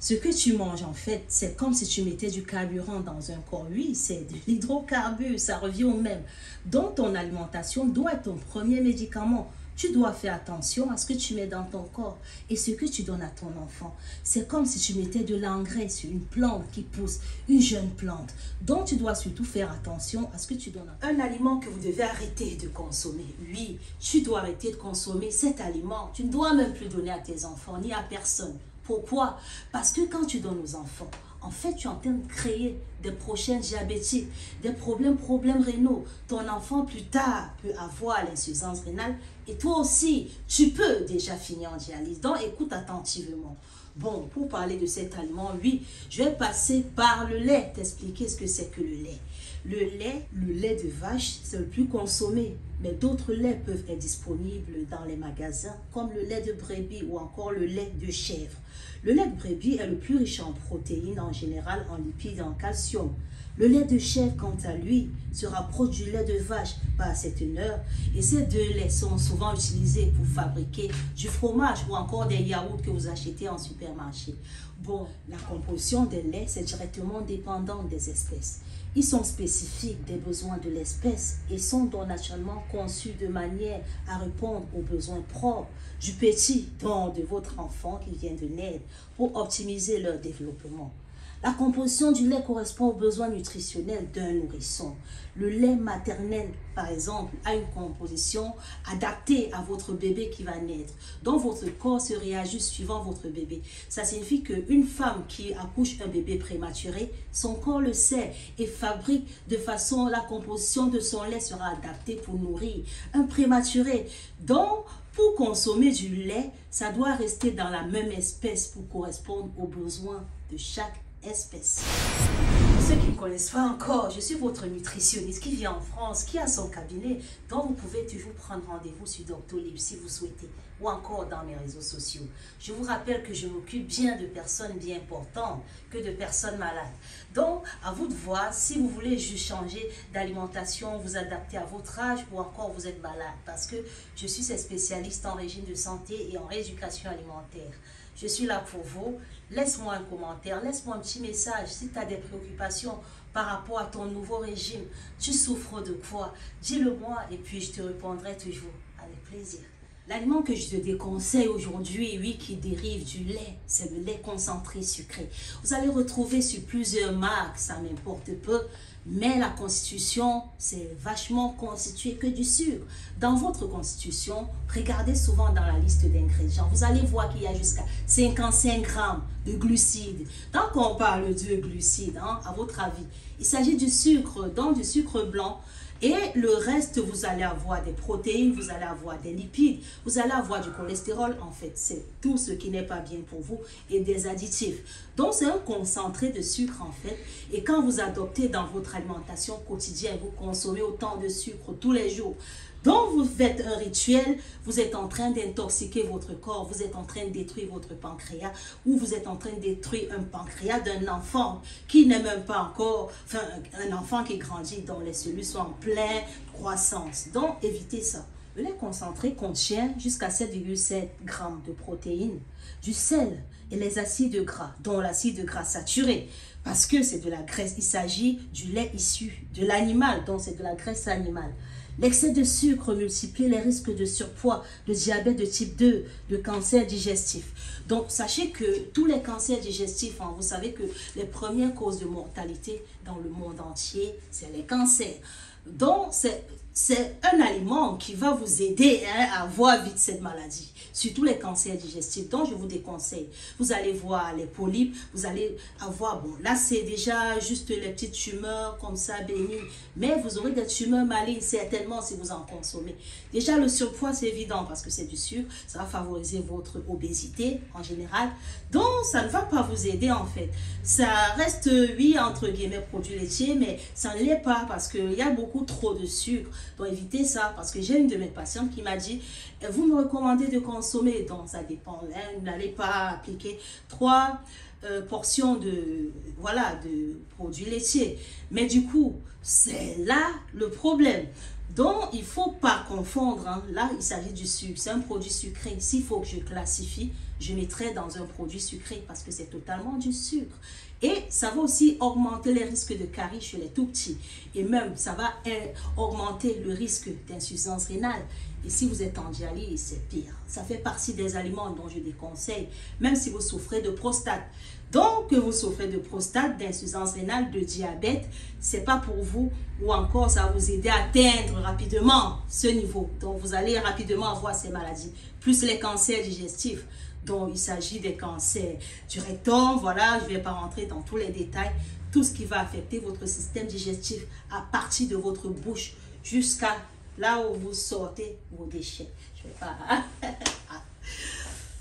Ce que tu manges, en fait, c'est comme si tu mettais du carburant dans un corps. Oui, c'est de l'hydrocarbure, ça revient au même. Donc, ton alimentation doit être ton premier médicament. Tu dois faire attention à ce que tu mets dans ton corps et ce que tu donnes à ton enfant. C'est comme si tu mettais de l'engrais sur une plante qui pousse, une jeune plante. Donc, tu dois surtout faire attention à ce que tu donnes. Un aliment que vous devez arrêter de consommer. Oui, tu dois arrêter de consommer cet aliment. Tu ne dois même plus donner à tes enfants ni à personne. Pourquoi? Parce que quand tu donnes aux enfants, en fait, tu es en train de créer des prochains diabétiques, des problèmes rénaux. Ton enfant, plus tard, peut avoir l'insuffisance rénale. Et toi aussi, tu peux déjà finir en dialyse. Donc, écoute attentivement. Bon, pour parler de cet aliment, oui, je vais passer par le lait, t'expliquer ce que c'est que le lait. Le lait de vache, c'est le plus consommé. Mais d'autres laits peuvent être disponibles dans les magasins, comme le lait de brebis ou encore le lait de chèvre. Le lait de brebis est le plus riche en protéines en général, en lipides et en calcium. Le lait de chèvre, quant à lui, se rapproche du lait de vache par cette teneur. Et ces deux laits sont souvent utilisés pour fabriquer du fromage ou encore des yaourts que vous achetez en supermarché. Bon, la composition des laits, c'est directement dépendant des espèces. Ils sont spécifiques des besoins de l'espèce et sont donc naturellement conçus de manière à répondre aux besoins propres du petit, donc de votre enfant qui vient de naître, pour optimiser leur développement. La composition du lait correspond aux besoins nutritionnels d'un nourrisson. Le lait maternel, par exemple, a une composition adaptée à votre bébé qui va naître. Donc, votre corps se réajuste suivant votre bébé. Ça signifie qu'une femme qui accouche un bébé prématuré, son corps le sait et fabrique de façon, la composition de son lait sera adaptée pour nourrir un prématuré. Donc, pour consommer du lait, ça doit rester dans la même espèce pour correspondre aux besoins de chaque espèce. Pour ceux qui ne me connaissent pas encore, je suis votre nutritionniste qui vit en France, qui a son cabinet, dont vous pouvez toujours prendre rendez-vous sur Doctolib si vous souhaitez, ou encore dans mes réseaux sociaux. Je vous rappelle que je m'occupe bien de personnes bien importantes que de personnes malades. Donc, à vous de voir si vous voulez juste changer d'alimentation, vous adapter à votre âge ou encore vous êtes malade. Parce que je suis spécialiste en régime de santé et en rééducation alimentaire. Je suis là pour vous. Laisse-moi un commentaire, laisse-moi un petit message si tu as des préoccupations par rapport à ton nouveau régime. Tu souffres de quoi? Dis-le-moi et puis je te répondrai toujours avec plaisir. L'aliment que je te déconseille aujourd'hui, oui, qui dérive du lait, c'est le lait concentré sucré. Vous allez retrouver sur plusieurs marques, ça m'importe peu, mais la constitution, c'est vachement constitué que du sucre. Dans votre constitution, regardez souvent dans la liste d'ingrédients, vous allez voir qu'il y a jusqu'à 55 grammes de glucides. Tant qu'on parle de glucides, à votre avis, il s'agit du sucre, donc du sucre blanc. Et le reste, vous allez avoir des protéines, vous allez avoir des lipides, vous allez avoir du cholestérol. En fait, c'est tout ce qui n'est pas bien pour vous et des additifs. Donc, c'est un concentré de sucre, en fait. Et quand vous adoptez dans votre alimentation quotidienne, vous consommez autant de sucre tous les jours. Donc, vous faites un rituel, vous êtes en train d'intoxiquer votre corps, vous êtes en train de détruire votre pancréas ou vous êtes en train de détruire un pancréas d'un enfant qui n'est même pas encore, enfin, un enfant qui grandit dont les cellules sont en pleine croissance. Donc, évitez ça. Le lait concentré contient jusqu'à 7,7 grammes de protéines, du sel et les acides gras, dont l'acide gras saturé, parce que c'est de la graisse. Il s'agit du lait issu de l'animal, donc c'est de la graisse animale. L'excès de sucre multiplie les risques de surpoids, de diabète de type 2, de cancer digestif. Donc, sachez que tous les cancers digestifs, vous savez que les premières causes de mortalité dans le monde entier, c'est les cancers. Donc, c'est un aliment qui va vous aider à voir vite cette maladie, surtout les cancers digestifs. Donc, je vous déconseille. Vous allez voir les polypes, vous allez avoir, bon, là, c'est déjà juste les petites tumeurs comme ça, bénignes, mais vous aurez des tumeurs malignes, certainement, si vous en consommez. Déjà, le surpoids, c'est évident parce que c'est du sucre, ça va favoriser votre obésité en général. Donc, ça ne va pas vous aider, en fait. Ça reste, oui, entre guillemets, produit laitier, mais ça ne l'est pas parce qu'il y a beaucoup trop de sucre. Donc évitez ça parce que j'ai une de mes patientes qui m'a dit vous me recommandez de consommer, donc ça dépend, vous n'allez pas appliquer 3 portions de produits laitiers, mais du coup c'est là le problème. Donc il ne faut pas confondre, là il s'agit du sucre, c'est un produit sucré. S'il faut que je classifie, je mettrai dans un produit sucré parce que c'est totalement du sucre. Et ça va aussi augmenter les risques de carie chez les tout petits. Et même, ça va augmenter le risque d'insuffisance rénale. Et si vous êtes en dialyse, c'est pire. Ça fait partie des aliments dont je déconseille, même si vous souffrez de prostate. Donc, que vous souffrez de prostate, d'insuffisance rénale, de diabète, c'est pas pour vous, ou encore ça va vous aider à atteindre rapidement ce niveau. Donc, vous allez rapidement avoir ces maladies, plus les cancers digestifs. Donc, il s'agit des cancers du rectum, voilà, je ne vais pas rentrer dans tous les détails. Tout ce qui va affecter votre système digestif à partir de votre bouche jusqu'à là où vous sortez vos déchets. Je vais pas...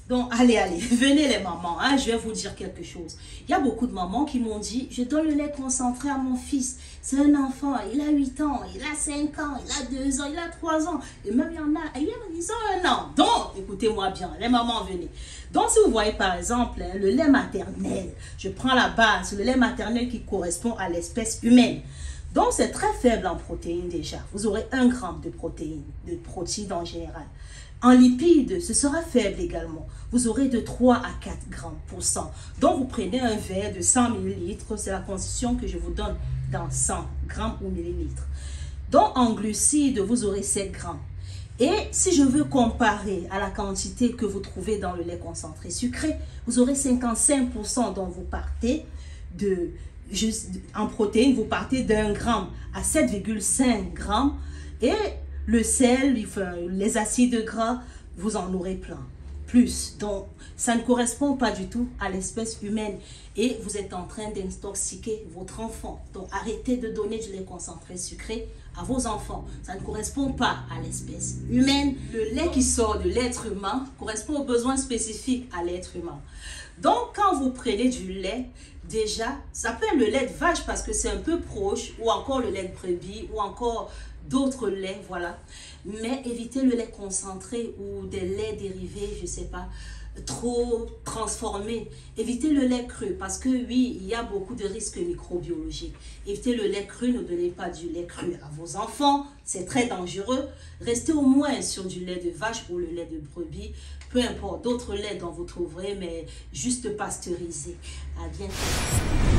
Donc, allez, venez les mamans, hein, je vais vous dire quelque chose. Il y a beaucoup de mamans qui m'ont dit, je donne le lait concentré à mon fils. C'est un enfant, il a 8 ans, il a 5 ans, il a 2 ans, il a 3 ans. Et même il y en a, ils ont 1 an. Donc, écoutez-moi bien, les mamans, venez. Donc, si vous voyez par exemple le lait maternel, je prends la base, le lait maternel qui correspond à l'espèce humaine. Donc, c'est très faible en protéines déjà. Vous aurez 1 gramme de protéines en général. En lipides, ce sera faible également. Vous aurez de 3 à 4 grammes pour 100. Donc, vous prenez un verre de 100 millilitres. C'est la constitution que je vous donne dans 100 grammes ou millilitres. Donc, en glucides, vous aurez 7 grammes. Et si je veux comparer à la quantité que vous trouvez dans le lait concentré sucré, vous aurez 55%. Donc, vous partez en protéines, vous partez d'1 gramme à 7,5 grammes. Et le sel, les acides gras, vous en aurez plein. Plus. Donc, ça ne correspond pas du tout à l'espèce humaine. Et vous êtes en train d'intoxiquer votre enfant. Donc, arrêtez de donner du lait concentré sucré à vos enfants. Ça ne correspond pas à l'espèce humaine. Le lait qui sort de l'être humain correspond aux besoins spécifiques à l'être humain. Donc, quand vous prenez du lait, déjà, ça peut être le lait de vache parce que c'est un peu proche, ou encore le lait de brebis, ou encore d'autres laits, voilà. Mais évitez le lait concentré ou des laits dérivés, je sais pas, trop transformés. Évitez le lait cru parce que oui, il y a beaucoup de risques microbiologiques. Évitez le lait cru, ne donnez pas du lait cru à vos enfants, c'est très dangereux. Restez au moins sur du lait de vache ou le lait de brebis, peu importe, d'autres laits dont vous trouverez, mais juste pasteurisé. À bientôt.